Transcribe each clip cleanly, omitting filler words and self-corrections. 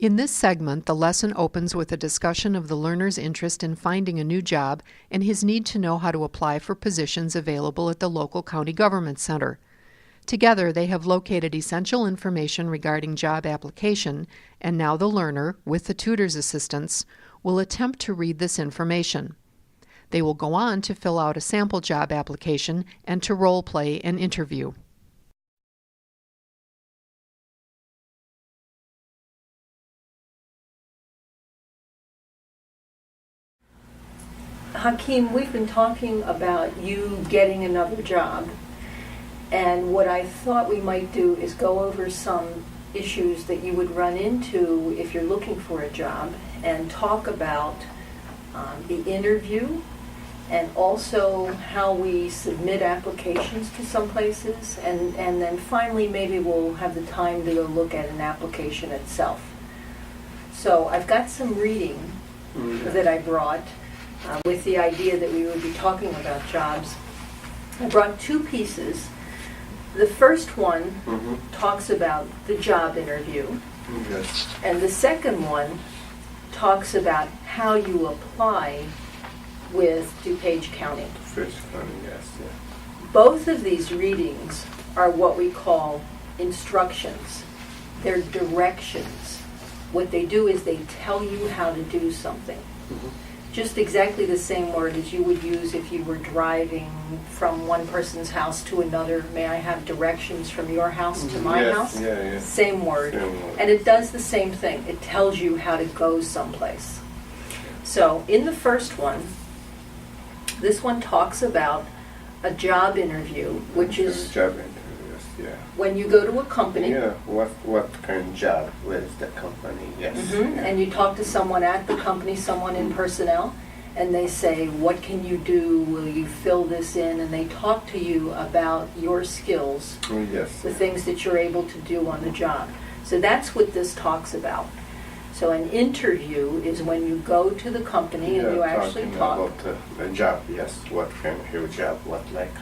In this segment, the lesson opens with a discussion of the learner's interest in finding a new job and his need to know how to apply for positions available at the local county government center. Together, they have located essential information regarding job application, and now the learner, with the tutor's assistance, will attempt to read this information. They will go on to fill out a sample job application and to role play an interview. Hakeem, we've been talking about you getting another job, and what I thought we might do is go over some issues that you would run into if you're looking for a job, and talk about the interview, and also how we submit applications to some places, and then finally maybe we'll have the time to go look at an application itself. So I've got some reading that I brought with the idea that we would be talking about jobs. I brought two pieces. The first one talks about the job interview, Yes. and the second one talks about how you apply with DuPage County. First one, yes, yeah. Both of these readings are what we call instructions. They're directions. What they do is they tell you how to do something. Just exactly the same word as you would use if you were driving from one person's house to another. May I have directions from your house to my Yes, house? yeah. Same word. Same word. And it does the same thing. It tells you how to go someplace. So in the first one, this one talks about a job interview, which is Job interviews, yeah. when you go to a company. Yeah, what kind of job? Where is the company? Yes. And you talk to someone at the company, someone in personnel, and they say, what can you do? Will you fill this in? And they talk to you about your skills, Yes. the things that you're able to do on the job. So that's what this talks about. So an interview is when you go to the company and you actually talking talk. about the job, yes. What kind of your job? What like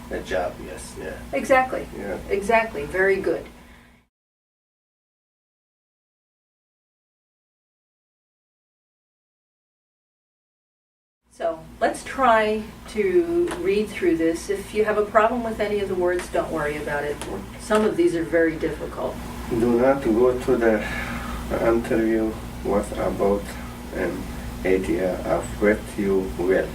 the job? Yes, yeah. Exactly. Yeah. Exactly. Very good. So let's try to read through this. If you have a problem with any of the words, don't worry about it. Some of these are very difficult. Do not go to the interview with about an idea of what you will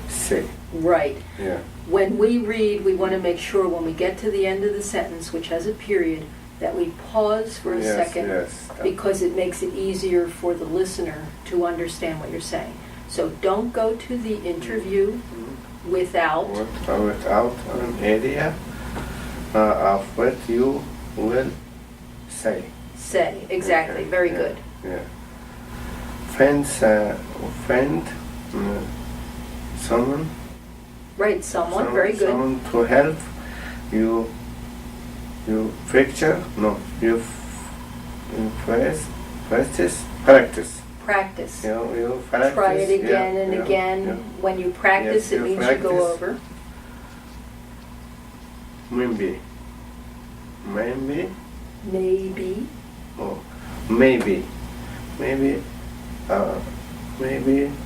say. Right. Yeah. When we read, we want to make sure when we get to the end of the sentence, which has a period, that we pause for a second, Yes. because it makes it easier for the listener to understand what you're saying. So don't go to the interview without Without an idea of what you will say. say. Exactly. Okay, Very yeah, good. Yeah. Find someone. Right. Someone. Very good. Someone to help you. You picture. No. You practice. Practice. You practice. Try it again and yeah, again. yeah. When you practice, Yes, it you means you go practice. over. Maybe. Maybe. Oh, maybe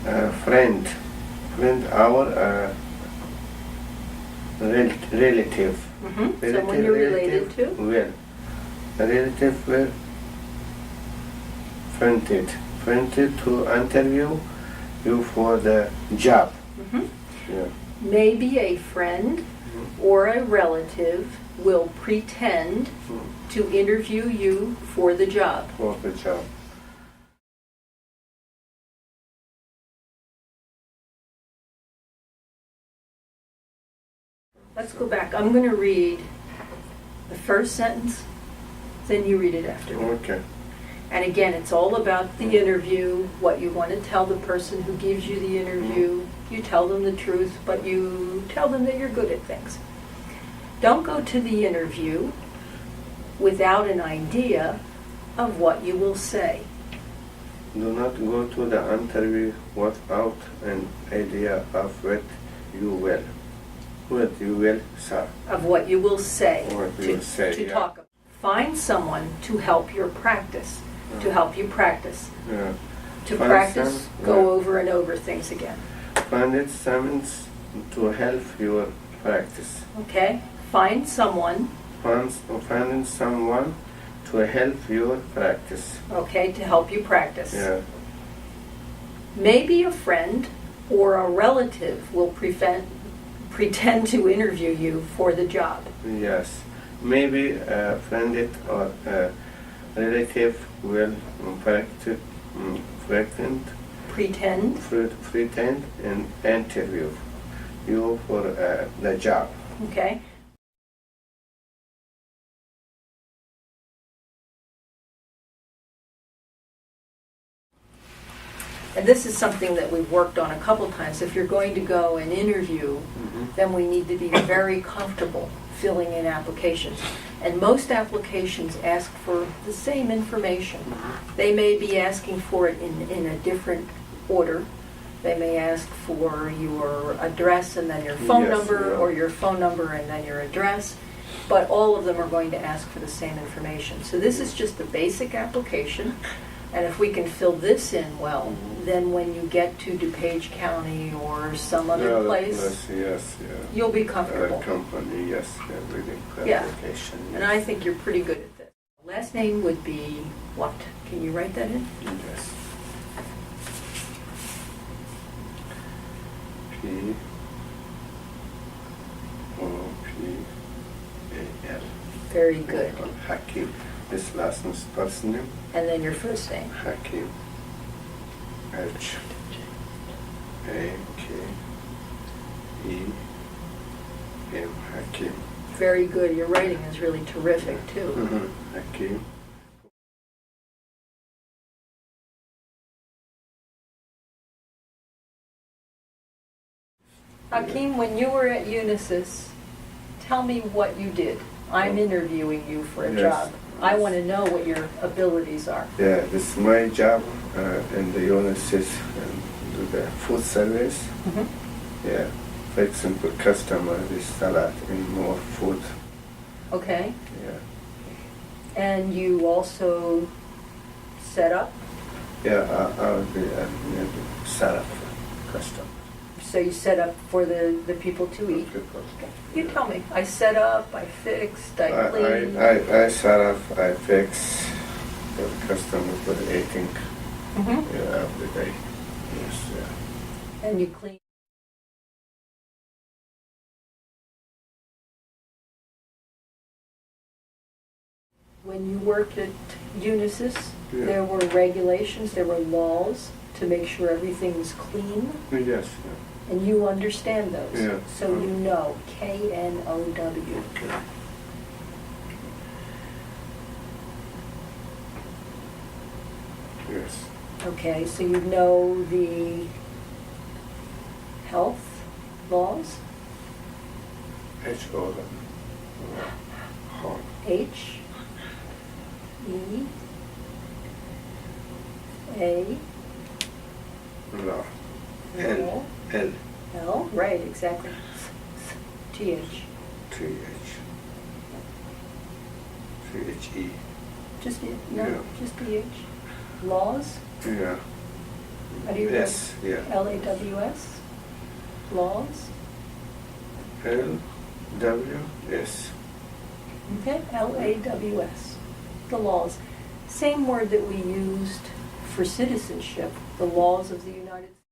a friend, our relative. Someone you're related to. Well, a relative will friended to interview you for the job. Yeah. Maybe a friend or a relative will pretend to interview you for the job. For the job. Let's go back. I'm going to read the first sentence, then you read it after me. Okay. And again, it's all about the interview, what you want to tell the person who gives you the interview. You tell them the truth, but you tell them that you're good at things. Don't go to the interview without an idea of what you will say. Do not go to the interview without an idea of what you will say. Of what you will say. What you will say, to yeah. talk about. Find someone to help your practice, to help you practice. Yeah. To Find practice, some- go yeah. over and over things again. Find someone to help your practice. Okay? Find someone, Finding someone to help your practice. okay, to help you practice. Yeah. Maybe a friend or a relative will pretend to interview you for the job. Yes. Maybe a friend or a relative will pretend and interview you for the job. Okay? And this is something that we've worked on a couple times. If you're going to go and interview, then we need to be very comfortable filling in applications. And most applications ask for the same information. They may be asking for it in a different order. They may ask for your address and then your phone Yes, number, yeah. or your phone number and then your address. But all of them are going to ask for the same information. So this is just the basic application. And if we can fill this in well, then when you get to DuPage County or some other place, Yes, yeah. you'll be comfortable. Company, yes, reading Yeah. application. And I think you're pretty good at this. Last name would be what? Can you write that in? Yes. P O P A L. Very good. Hakim. This last name's first name. And then your first name. Hakim. H A K E M. Hakim. Very good. Your writing is really terrific too. Hakim. Hakeem, when you were at Unisys, tell me what you did. I'm interviewing you for a Yes. job. I want to know what your abilities are. Yeah, this is my job in the Unisys do the food service. Yeah, fixing for customer this salad and more food. Okay. Yeah, And you also set up? yeah, I'll be salad for customer. So you set up for the people to eat? You tell me. I set up, I fixed, I cleaned. I set up, I fix the customer for eating. Yeah, every day. Yes, yeah. And you clean. When you worked at Unisys, Yeah. there were regulations, there were laws to make sure everything was clean, Yes, and you understand those. Yeah. So you know, K-N-O-W. okay. Yes. Okay, so you know the health laws, H-O, H, E, A, Law. L, L. L, right, exactly. T-H. T-H. T-H-E. Just, no, Yeah. just T-H. Laws, Yeah. how do you write? S, yeah. L-A-W-S, laws, L-W-S. okay, L-A-W-S, the laws. Same word that we used for citizenship, the laws of the United States.